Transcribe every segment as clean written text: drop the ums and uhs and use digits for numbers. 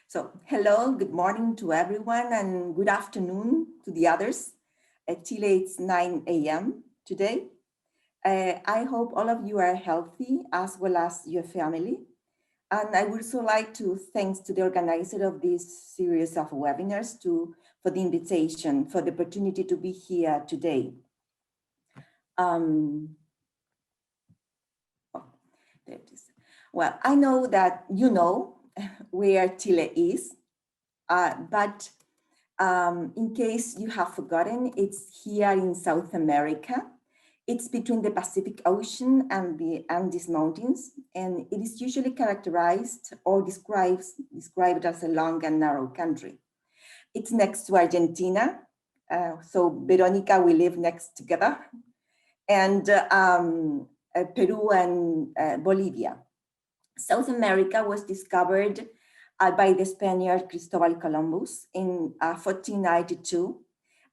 So hello, good morning to everyone and good afternoon to the others. At Chile, it's 9 a.m. today. I hope all of you are healthy as well as your family. And I would also like to thanks to the organizer of this series of webinars for the invitation, for the opportunity to be here today. Oh, there it is. Well, I know that you know where Chile is, but in case you have forgotten, it's here in South America. It's between the Pacific Ocean and the Andes Mountains, and it is usually characterized or described as a long and narrow country. It's next to Argentina, so Veronica, we live next together, and Peru and Bolivia. South America was discovered by the Spaniard Cristobal Columbus in 1492,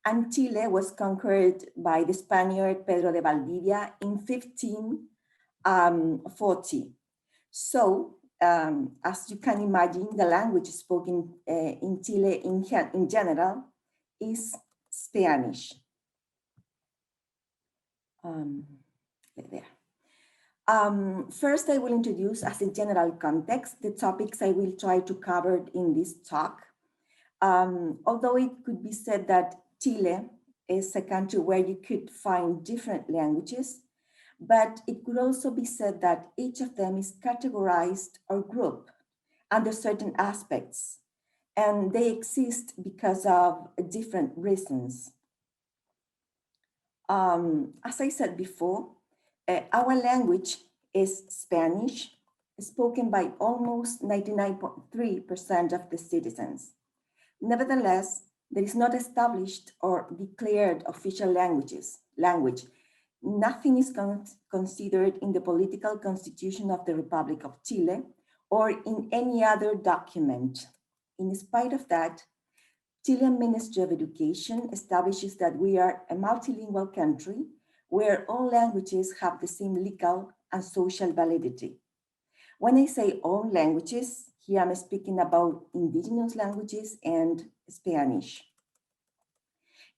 and Chile was conquered by the Spaniard Pedro de Valdivia in 1540. So, as you can imagine, the language spoken in Chile in general is Spanish. First, I will introduce as a general context the topics I will try to cover in this talk. Although it could be said that Chile is a country where you could find different languages, but it could also be said that each of them is categorized or grouped under certain aspects, and they exist because of different reasons. As I said before, our language is Spanish, spoken by almost 99.3% of the citizens. Nevertheless, there is not established or declared official language. Nothing is considered in the political constitution of the Republic of Chile or in any other document. In spite of that, Chilean Ministry of Education establishes that we are a multilingual country where all languages have the same legal and social validity. When I say all languages, here I'm speaking about indigenous languages and Spanish.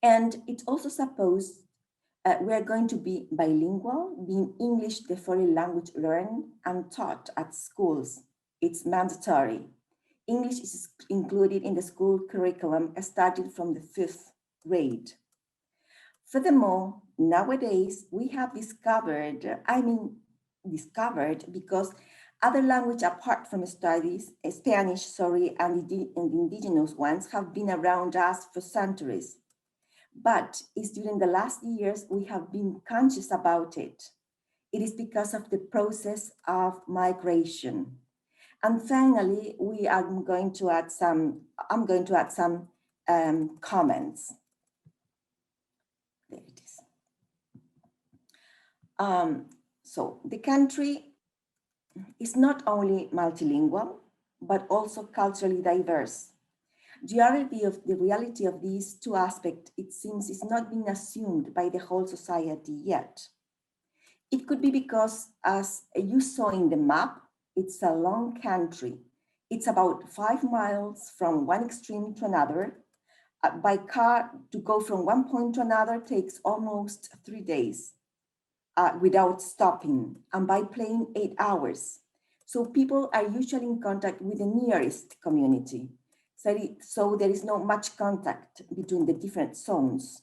And it's also supposed we're going to be bilingual, being English the foreign language learned and taught at schools. It's mandatory. English is included in the school curriculum starting from the 5th grade. Furthermore, nowadays we have discovered because other language apart from studies, Spanish, and the indigenous ones have been around us for centuries. But it's during the last years we have been conscious about it. It is because of the process of migration. And finally, I'm going to add some comments. There it is. So the country is not only multilingual, but also culturally diverse. The reality of these two aspects, it seems, is not being assumed by the whole society yet. It could be because, as you saw in the map, it's a long country. It's about 5 miles from one extreme to another. By car, to go from one point to another takes almost 3 days without stopping, and by plane 8 hours. So people are usually in contact with the nearest community. So there is not much contact between the different zones.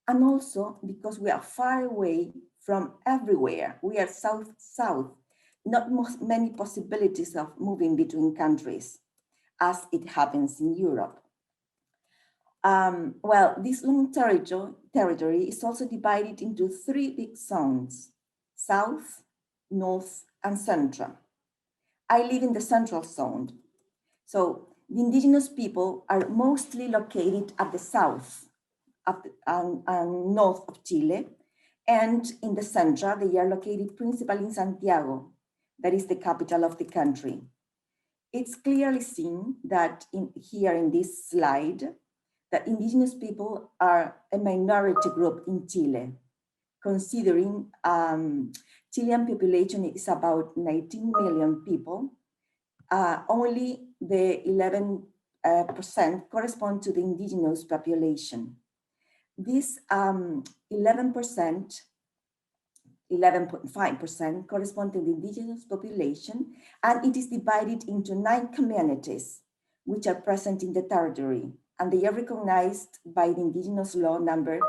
And also because we are far away from everywhere. We are south-south, not many possibilities of moving between countries as it happens in Europe. Well, this long territory is also divided into 3 big zones: South, North, and Central. I live in the Central zone. So the indigenous people are mostly located at the south and north of Chile, and in the Central, they are located principally in Santiago, that is the capital of the country. It's clearly seen that here in this slide, that indigenous people are a minority group in Chile, considering Chilean population is about 19 million people. only the 11% correspond to the indigenous population. This 11%, 11.5% correspond to the indigenous population, and it is divided into 9 communities which are present in the territory, and they are recognized by the indigenous law number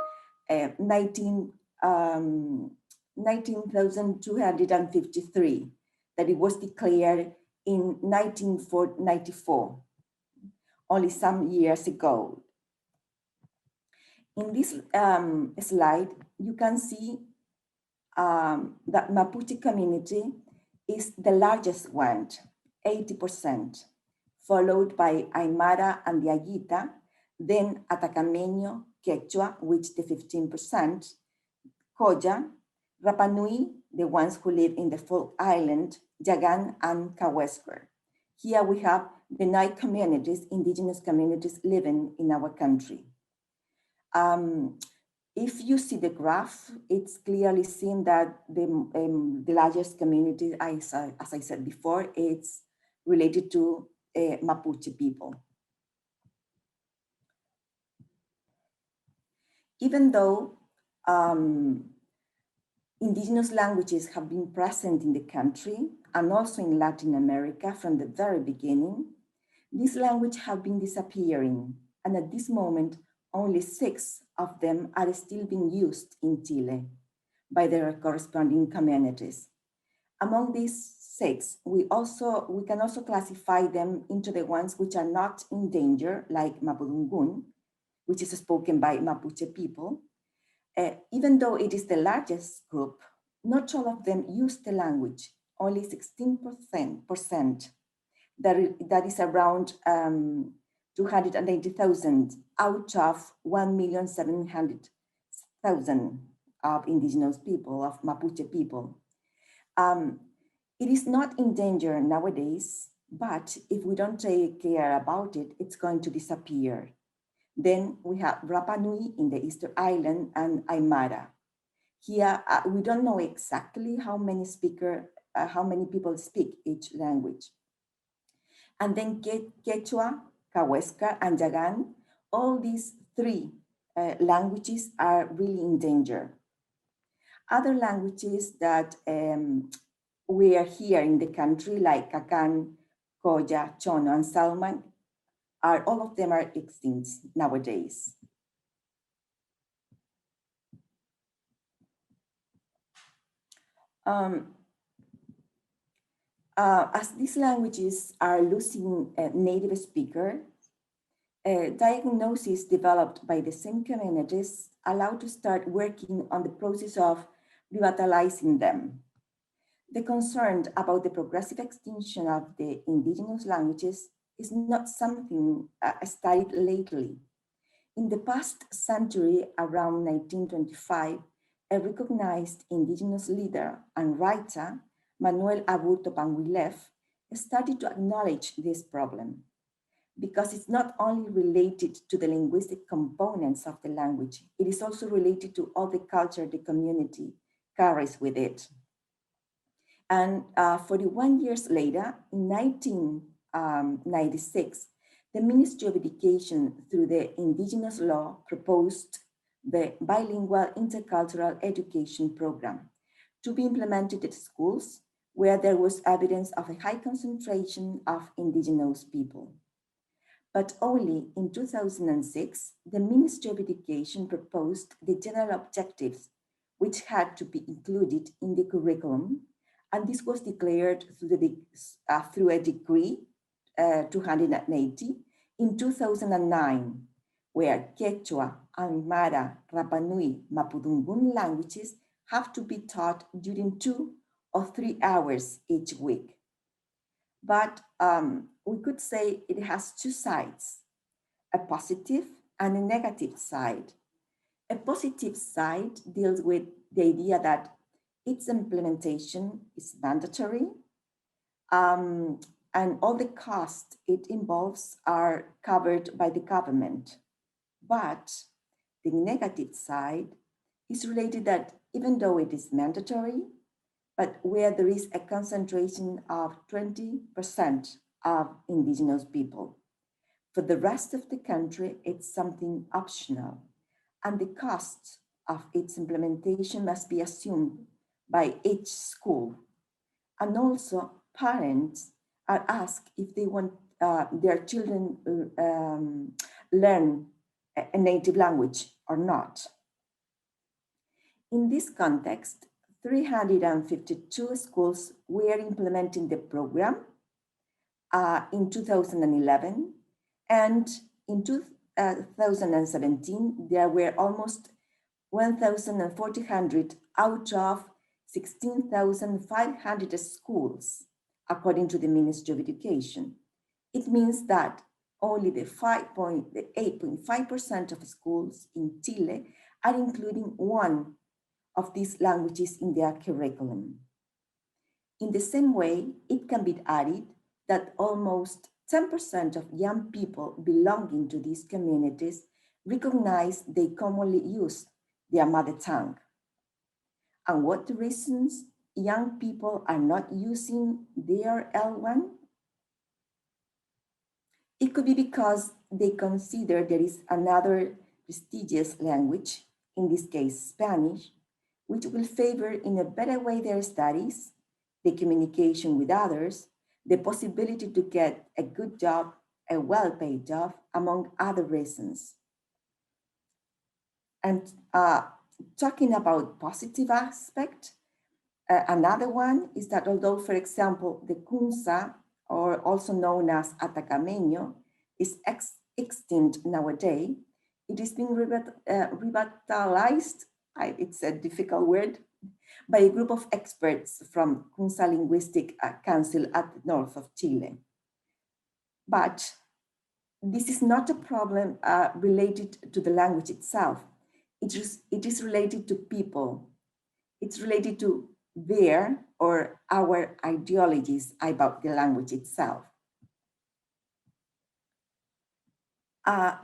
19,253, that it was declared in 1994, only some years ago. In this slide, you can see that Mapuche community is the largest one, 80%, followed by Aymara and Diaguita, then Atacameño, Quechua, which the 15%, Coya, Rapa Nui, the ones who live in the full island, Yagan, and Cahuéscar. Here we have the 9 communities, indigenous communities living in our country. If you see the graph, it's clearly seen that the largest community, as I said before, it's related to Mapuche people. Even though indigenous languages have been present in the country and also in Latin America from the very beginning, these languages have been disappearing, and at this moment, only 6 of them are still being used in Chile by their corresponding communities. Among these 6, we can also classify them into the ones which are not in danger, like Mapudungun, which is spoken by Mapuche people. Even though it is the largest group, not all of them use the language, only 16%. That is around 280,000 out of 1,700,000 of indigenous people, of Mapuche people. It is not in danger nowadays, but if we don't take care about it, it's going to disappear. Then we have Rapa Nui in the Easter Island and Aymara. Here, we don't know exactly how many people speak each language. And then Quechua, Cahuéscar, and Yagan, all these 3 languages are really in danger. Other languages that we are here in the country, like Kakan, Coya, Chono, and Salman, all of them are extinct nowadays. As these languages are losing native speakers, diagnosis developed by the same communities allow to start working on the process of revitalizing them. The concern about the progressive extinction of the indigenous languages is not something studied lately. In the past century, around 1925, a recognized indigenous leader and writer, Manuel Aburto Panguilef, started to acknowledge this problem, because it's not only related to the linguistic components of the language, it is also related to all the culture the community carries with it. And 41 years later, in 1996, the Ministry of Education, through the indigenous law, proposed the Bilingual Intercultural Education Program to be implemented at schools where there was evidence of a high concentration of indigenous people. But only in 2006, the Ministry of Education proposed the general objectives, which had to be included in the curriculum, and this was declared through a decree 280 in 2009, where Quechua, Aymara, Rapa Nui, Mapudungun languages have to be taught during 2 or 3 hours each week. But we could say it has 2 sides, a positive and a negative side. A positive side deals with the idea that its implementation is mandatory, and all the costs it involves are covered by the government. But the negative side is related that even though it is mandatory, but where there is a concentration of 20% of indigenous people. For the rest of the country, it's something optional, and the costs of its implementation must be assumed by each school. And also, parents are asked if they want their children learn a native language or not. In this context, 352 schools were implementing the program in 2011, and in 2017, there were almost 1,400 out of 16,500 schools, according to the Ministry of Education. It means that only the 8.5% of schools in Chile are including one of these languages in their curriculum. In the same way, it can be added that almost 10% of young people belonging to these communities recognize they commonly use their mother tongue. And what reasons young people are not using their L1? It could be because they consider there is another prestigious language, in this case Spanish, which will favor in a better way their studies, the communication with others, the possibility to get a good job, a well-paid job, among other reasons. And talking about positive aspect, another one is that although, for example, the Kunsa, or also known as Atacameño, is extinct nowadays, it is being revitalized, it's a difficult word, by a group of experts from Kunsa Linguistic Council at the north of Chile. But this is not a problem related to the language itself. It is related to people. It's related to their or our ideologies about the language itself.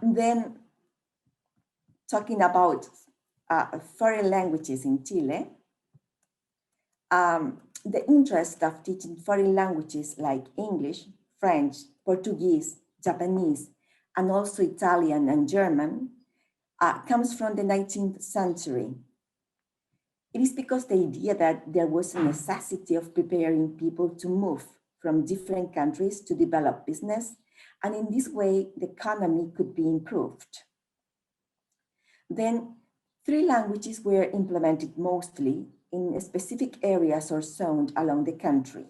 Then talking about foreign languages in Chile, the interest of teaching foreign languages like English, French, Portuguese, Japanese, and also Italian and German comes from the 19th century. It is because the idea that there was a necessity of preparing people to move from different countries to develop business, and in this way, the economy could be improved. Then 3 languages were implemented mostly in specific areas or zones along the country,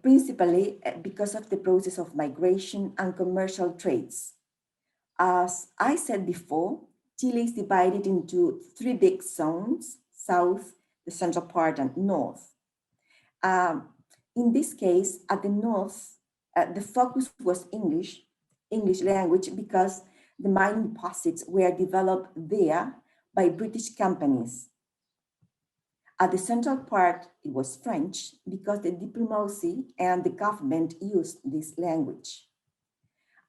principally because of the process of migration and commercial trades. As I said before, Chile is divided into 3 big zones: south, the central part, and north. In this case, at the north, the focus was English language, because the mining deposits were developed there by British companies. At the central part, it was French, because the diplomacy and the government used this language.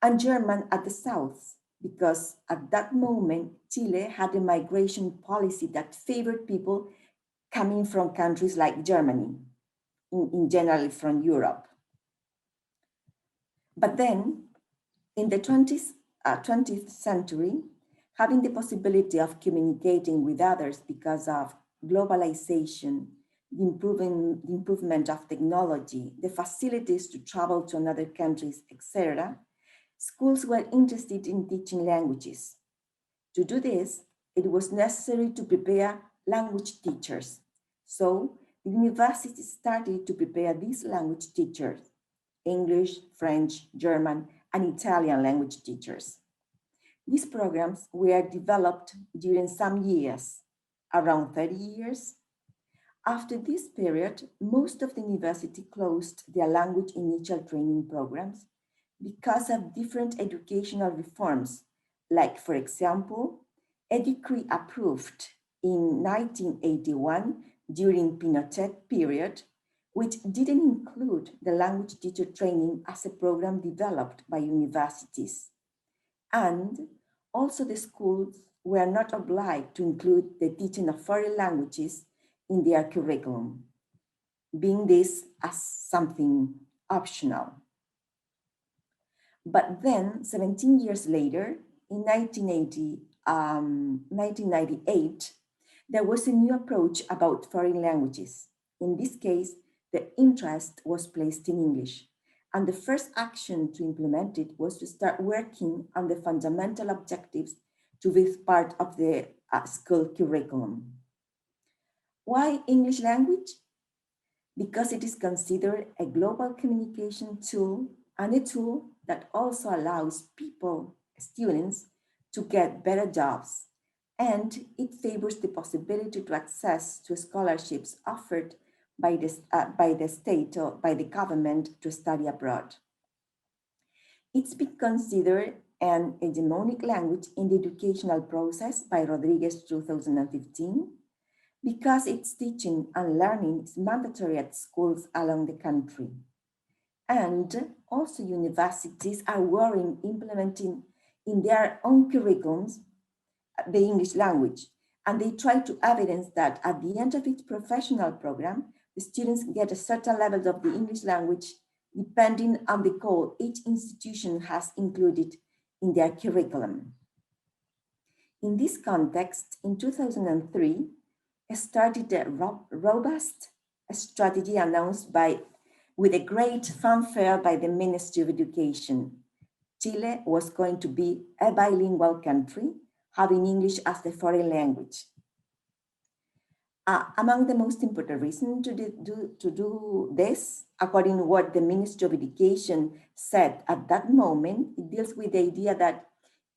And German at the south, because at that moment, Chile had a migration policy that favored people coming from countries like Germany, in general from Europe. But then, in the 20th century, having the possibility of communicating with others because of globalization, the improvement of technology, the facilities to travel to another countries, etc., schools were interested in teaching languages. To do this, it was necessary to prepare language teachers. So the university started to prepare these language teachers: English, French, German, and Italian language teachers. These programs were developed during some years, around 30 years. After this period, most of the university closed their language initial training programs because of different educational reforms, like, for example, a decree approved in 1981 during Pinochet period, which didn't include the language teacher training as a program developed by universities. And also the schools were not obliged to include the teaching of foreign languages in their curriculum, being this as something optional. But then 17 years later, in 1998, there was a new approach about foreign languages. In this case, the interest was placed in English. And the first action to implement it was to start working on the fundamental objectives to be part of the school curriculum. Why English language? Because it is considered a global communication tool and a tool that also allows people, students, to get better jobs. And it favors the possibility to access to scholarships offered by the state or by the government to study abroad. It's been considered an hegemonic language in the educational process by Rodriguez 2015 because its teaching and learning is mandatory at schools along the country. And also universities are working implementing in their own curriculums the English language. And they try to evidence that at the end of its professional program, the students get a certain level of the English language depending on the goal each institution has included in their curriculum. In this context, in 2003, started a robust strategy announced with a great fanfare by the Ministry of Education. Chile was going to be a bilingual country, having English as the foreign language. Among the most important reasons to do this, according to what the Ministry of Education said at that moment, it deals with the idea that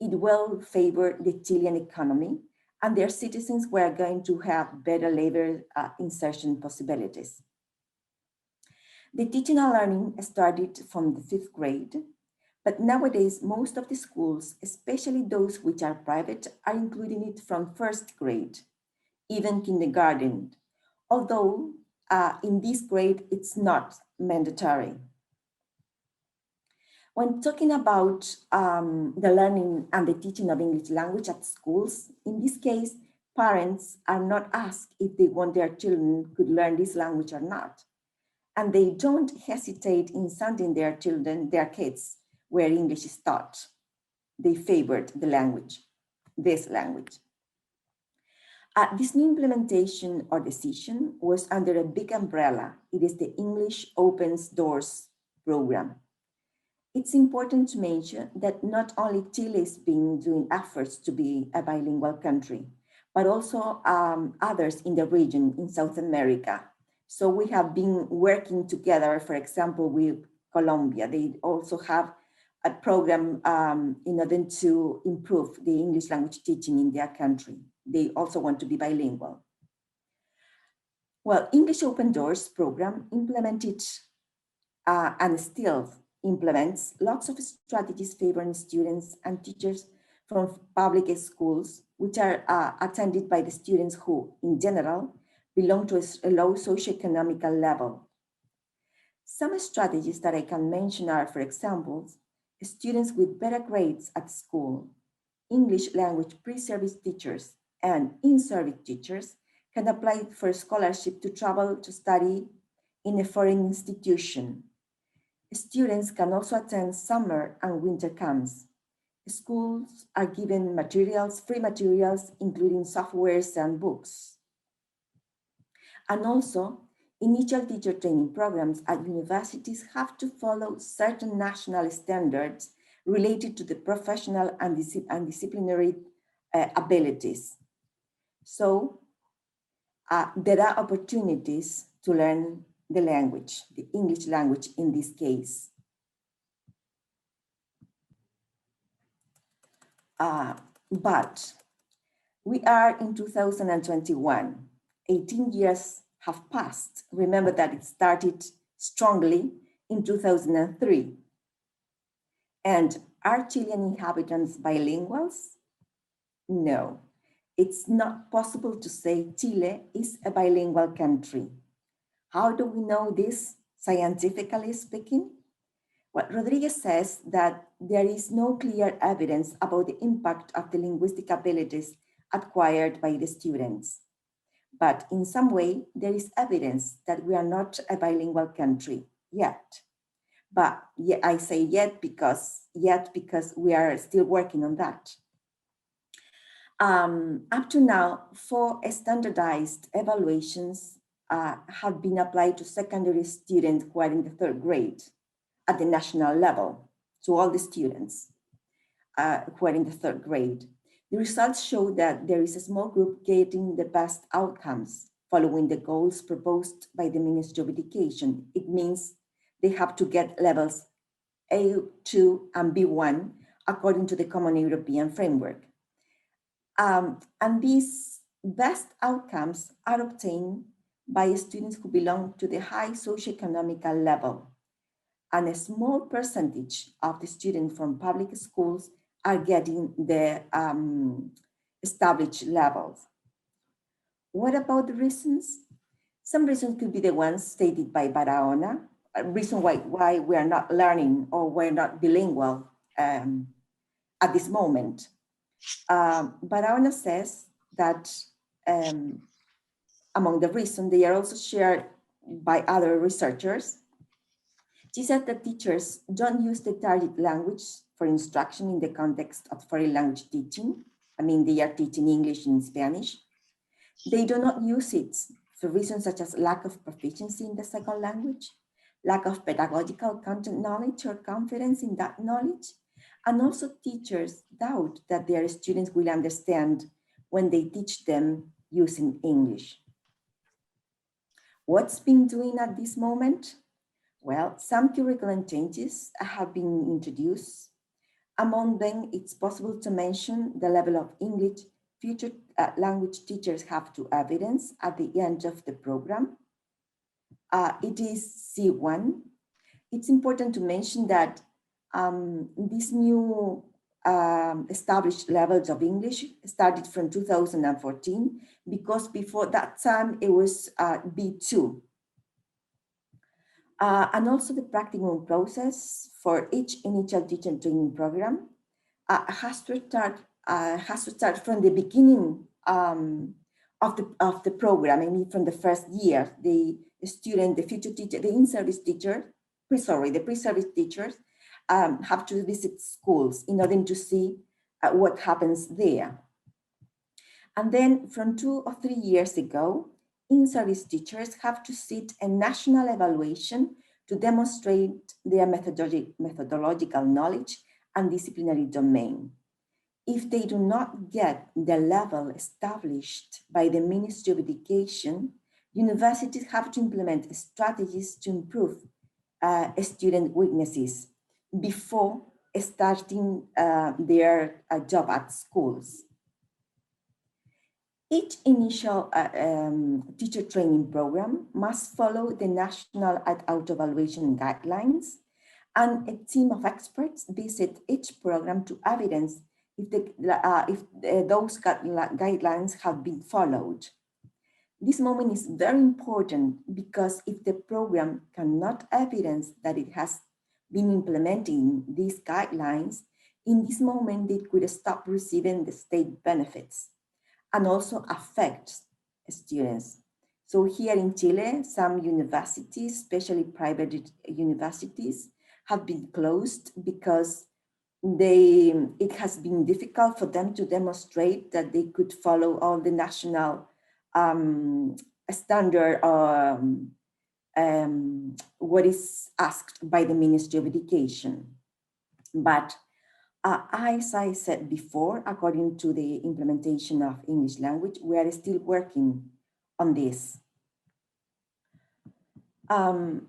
it will favor the Chilean economy and their citizens were going to have better labor insertion possibilities. The teaching and learning started from the 5th grade, but nowadays most of the schools, especially those which are private, are including it from 1st grade, even kindergarten, although in this grade it's not mandatory. When talking about the learning and the teaching of English language at schools, in this case, parents are not asked if they want their children could learn this language or not. And they don't hesitate in sending their children, their kids, where English is taught. They favored the language, this language. This new implementation or decision was under a big umbrella. It is the English Opens Doors program. It's important to mention that not only Chile is doing efforts to be a bilingual country, but also others in the region in South America. So we have been working together, for example, with Colombia. They also have a program in order to improve the English language teaching in their country. They also want to be bilingual. Well, English Open Doors program implemented and still implements lots of strategies favoring students and teachers from public schools, which are attended by the students who, in general, belong to a low socioeconomic level. Some strategies that I can mention are, for example, students with better grades at school, English language pre-service teachers, and in-service teachers can apply for a scholarship to travel to study in a foreign institution. Students can also attend summer and winter camps. Schools are given materials, free materials, including softwares and books. And also, initial teacher training programs at universities have to follow certain national standards related to the professional and disciplinary abilities. So there are opportunities to learn the language, the English language in this case. But we are in 2021, 18 years have passed. Remember that it started strongly in 2003. And are Chilean inhabitants bilinguals? No, it's not possible to say Chile is a bilingual country. How do we know this, scientifically speaking? Well, Rodriguez says that there is no clear evidence about the impact of the linguistic abilities acquired by the students. But in some way, there is evidence that we are not a bilingual country yet. But yeah, I say yet because we are still working on that. Up to now, 4 standardized evaluations have been applied to secondary students who are in the 3rd grade at the national level, to all the students who are in the 3rd grade. The results show that there is a small group getting the best outcomes following the goals proposed by the Ministry of Education. It means they have to get levels A2 and B1 according to the Common European Framework. And these best outcomes are obtained by students who belong to the high socioeconomical level. And a small percentage of the students from public schools are getting the established levels. What about the reasons? Some reasons could be the ones stated by Barahona, a reason why we are not learning or we're not bilingual at this moment. Barahona says that among the reasons, they are also shared by other researchers. She said that teachers don't use the target language for instruction in the context of foreign language teaching. I mean, they are teaching English and Spanish. They do not use it for reasons such as lack of proficiency in the second language, lack of pedagogical content knowledge or confidence in that knowledge. And also teachers doubt that their students will understand when they teach them using English. What's been doing at this moment? Well, some curriculum changes have been introduced. Among them, it's possible to mention the level of English future language teachers have to evidence at the end of the program. It is C1. It's important to mention that these new established levels of English started from 2014, because before that time it was B2. And also the practicum process for each initial teacher training program has to start from the beginning of the program. I mean, from the first year, the student, the future teacher, the in-service teacher, the pre-service teachers have to visit schools in order to see what happens there. And then from 2 or 3 years ago, in-service teachers have to sit a national evaluation to demonstrate their methodological knowledge and disciplinary domain. If they do not get the level established by the Ministry of Education, universities have to implement strategies to improve student weaknesses before starting their job at schools. Each initial teacher training program must follow the national auto-evaluation guidelines, and a team of experts visit each program to evidence if those guidelines have been followed. This moment is very important because if the program cannot evidence that it has been implementing these guidelines, in this moment they could stop receiving the state benefits and also affect students. So here in Chile, some universities, especially private universities, have been closed because it has been difficult for them to demonstrate that they could follow all the national standard what is asked by the Ministry of Education. But as I said before, according to the implementation of English language, we are still working on this. I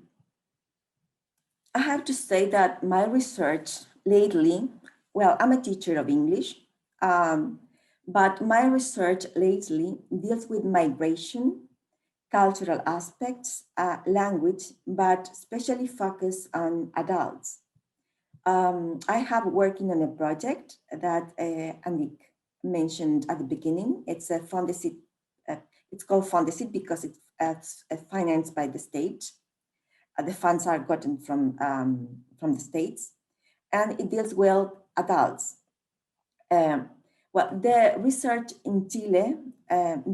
have to say that my research lately, well, I'm a teacher of English, but my research lately deals with migration, cultural aspects, language, but especially focus on adults. I have working on a project that Andy mentioned at the beginning. It's a Fondesit. It's called Fondesit because it's financed by the state. The funds are gotten from the states, and it deals with adults. Well, the research in Chile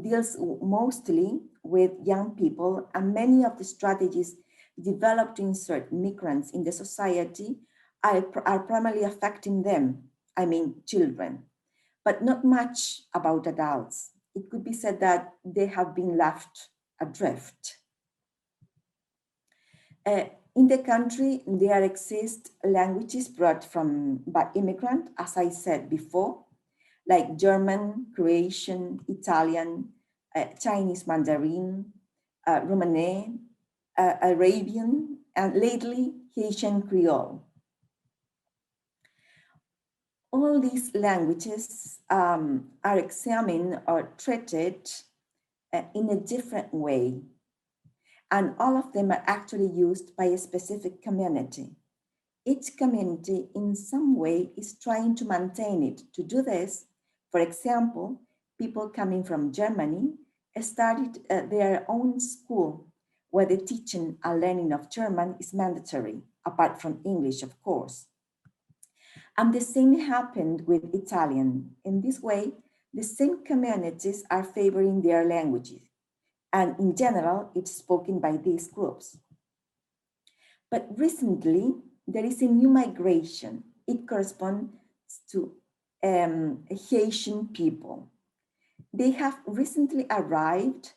deals mostly with young people, and many of the strategies developed to insert migrants in the society are primarily affecting them, I mean children, but not much about adults. It could be said that they have been left adrift. In the country, there exist languages brought by immigrants, as I said before, like German, Croatian, Italian, Chinese Mandarin, Romani, Arabian, and lately Haitian Creole. All these languages are examined or treated in a different way. And all of them are actually used by a specific community. Each community in some way is trying to maintain it. To do this, for example, people coming from Germany started their own school where the teaching and learning of German is mandatory, apart from English, of course. And the same happened with Italian. In this way, the same communities are favoring their languages. And in general, it's spoken by these groups. But recently, there is a new migration. It corresponds to Haitian people. They have recently arrived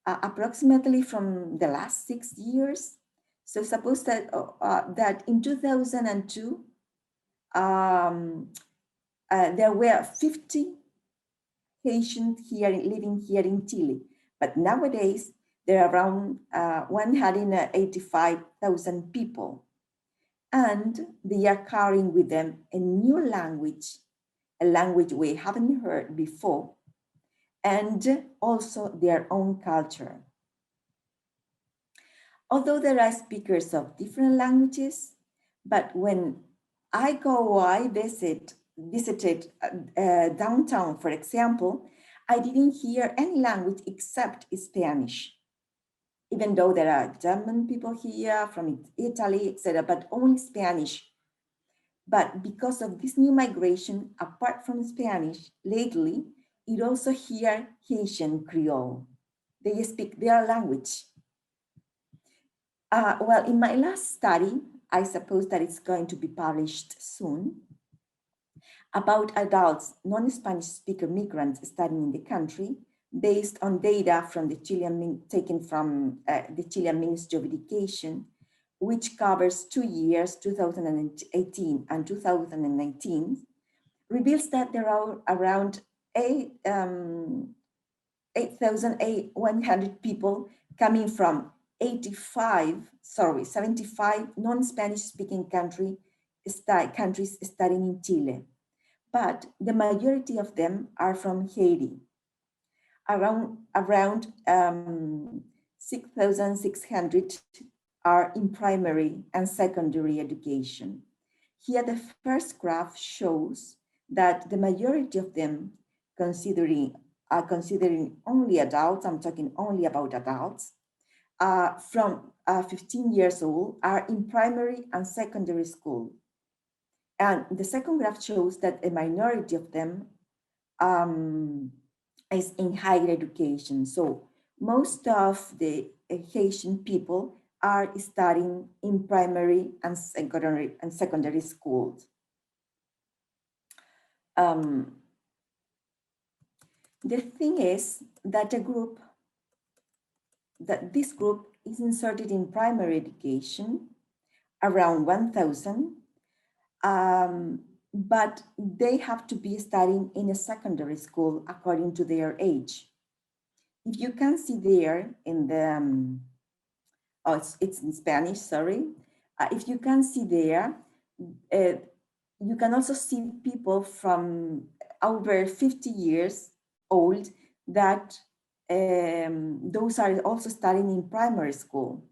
approximately from the last 6 years. So suppose that, that in 2002, there were 50 Haitians living here in Chile. But nowadays, there are around 185,000 people. And they are carrying with them a new language, a language we haven't heard before, and also their own culture. Although there are speakers of different languages, but when I visited downtown, for example, I didn't hear any language except Spanish, even though there are German people here from Italy, etc., but only Spanish. But because of this new migration, apart from Spanish, lately, it also hear Haitian Creole. They speak their language. Well, in my last study, I suppose that it's going to be published soon, about adults, non-Spanish speaker migrants studying in the country, based on data from the taken from the Chilean Ministry of Education, which covers 2 years, 2018 and 2019, reveals that there are around 8,100 people coming from 75 non-Spanish speaking countries studying in Chile. But the majority of them are from Haiti. Around 6,600 are in primary and secondary education. Here, the first graph shows that the majority of them, considering only adults, I'm talking only about adults, from 15 years old are in primary and secondary school. And the second graph shows that a minority of them is in higher education. So most of the Haitian people are studying in primary and secondary schools. The thing is that this group is inserted in primary education, around 1,000, but they have to be studying in a secondary school according to their age. If you can see there in the, it's in Spanish, sorry. If you can see there, you can also see people from over 50 years old that those are also studying in primary school.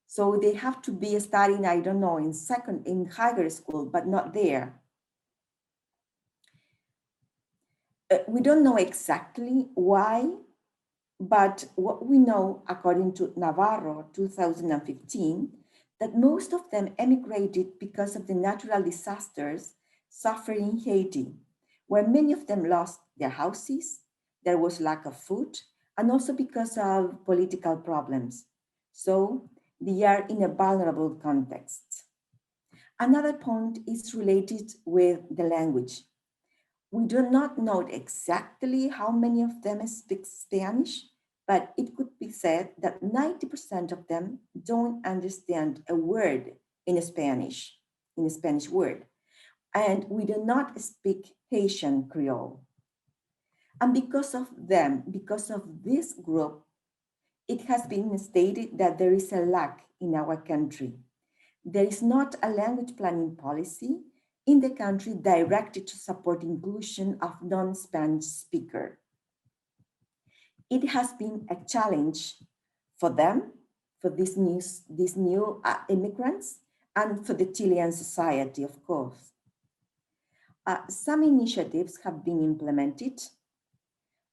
So they have to be studying, I don't know, in higher school, but not there. We don't know exactly why, but what we know, according to Navarro 2015, that most of them emigrated because of the natural disasters suffered in Haiti, where many of them lost their houses, there was lack of food, and also because of political problems. So they are in a vulnerable context. Another point is related with the language. We do not know exactly how many of them speak Spanish, but it could be said that 90% of them don't understand a word in Spanish, in a Spanish word, and we do not speak Haitian Creole. And because of them, because of this group, it has been stated that there is a lack in our country. There is not a language planning policy in the country directed to support inclusion of non-Spanish speakers. It has been a challenge for them, for these new immigrants, and for the Chilean society, of course. Some initiatives have been implemented,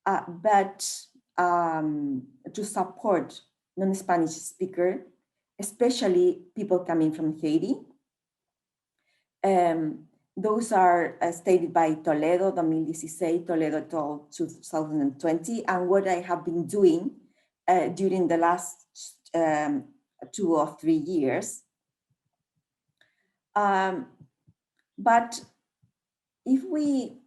but to support non-Spanish speakers, especially people coming from Haiti. Those are stated by Toledo 2016, Toledo et al. 2020, and what I have been doing during the last 2 or 3 years. But if we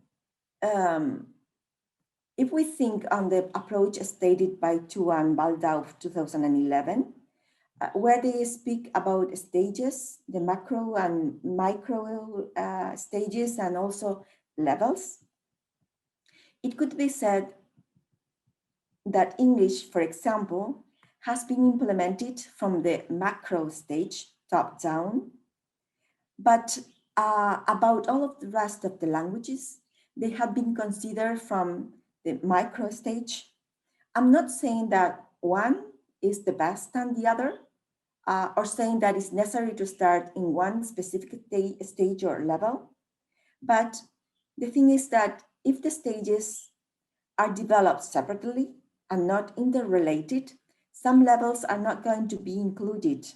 think on the approach stated by Tuan Baldau 2011, where they speak about stages, the macro and micro stages, and also levels, it could be said that English, for example, has been implemented from the macro stage, top down, but about all of the rest of the languages, they have been considered from the micro stage. I'm not saying that one is the best than the other, or saying that it's necessary to start in one specific stage or level. But the thing is that if the stages are developed separately and not interrelated, some levels are not going to be included.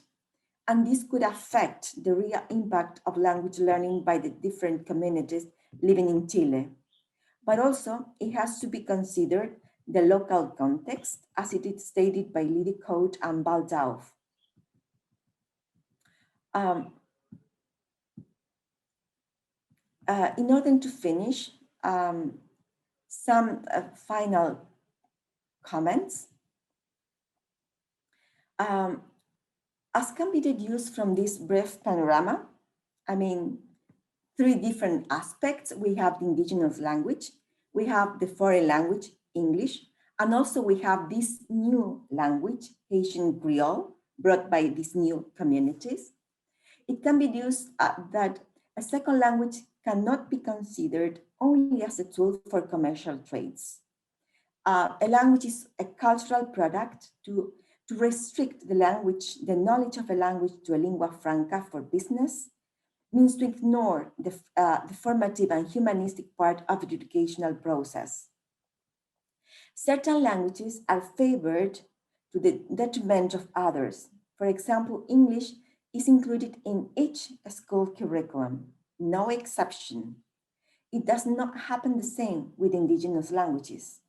And this could affect the real impact of language learning by the different communities living in Chile. But also, it has to be considered the local context, as it is stated by Lidicott and Baldau. In order to finish, some final comments. As can be deduced from this brief panorama, I mean, 3 different aspects. We have the indigenous language, we have the foreign language, English, and also we have this new language, Haitian Creole, brought by these new communities. It can be deduced that a second language cannot be considered only as a tool for commercial trades. A language is a cultural product. To restrict the language, the knowledge of a language to a lingua franca for business means to ignore the formative and humanistic part of the educational process. Certain languages are favored to the detriment of others. For example, English is included in each school curriculum, no exception. It does not happen the same with indigenous languages.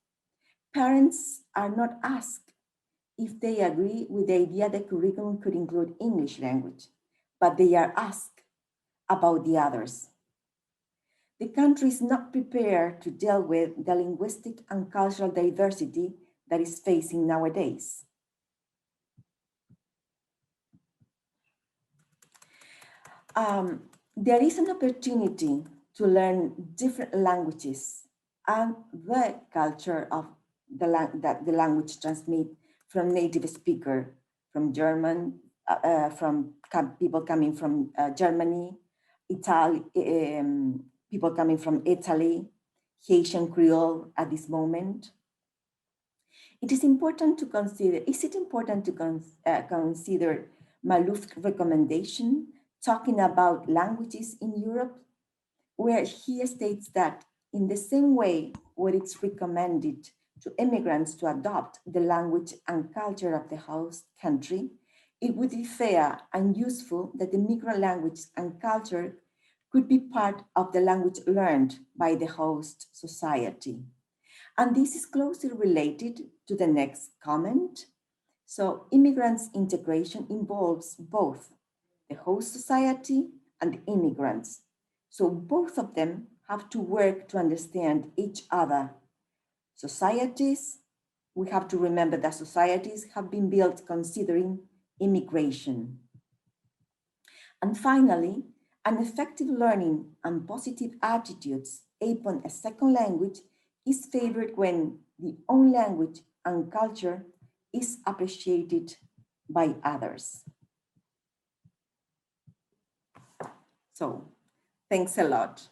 Parents are not asked if they agree with the idea that curriculum could include English language, but they are asked about the others. The country is not prepared to deal with the linguistic and cultural diversity that is facing nowadays. There is an opportunity to learn different languages and the culture of that the language transmits from native speaker, from German, from people coming from Germany, Italy, people coming from Italy, Haitian Creole at this moment. It is important to consider, consider Malouf's recommendation talking about languages in Europe, where he states that in the same way where it's recommended to immigrants to adopt the language and culture of the host country, it would be fair and useful that the migrant language and culture could be part of the language learned by the host society. And this is closely related to the next comment. So immigrants' integration involves both the host society and the immigrants. So both of them have to work to understand each other. Societies, we have to remember that societies have been built considering immigration. And finally, an effective learning and positive attitudes upon a second language is favored when the own language and culture is appreciated by others. So, thanks a lot.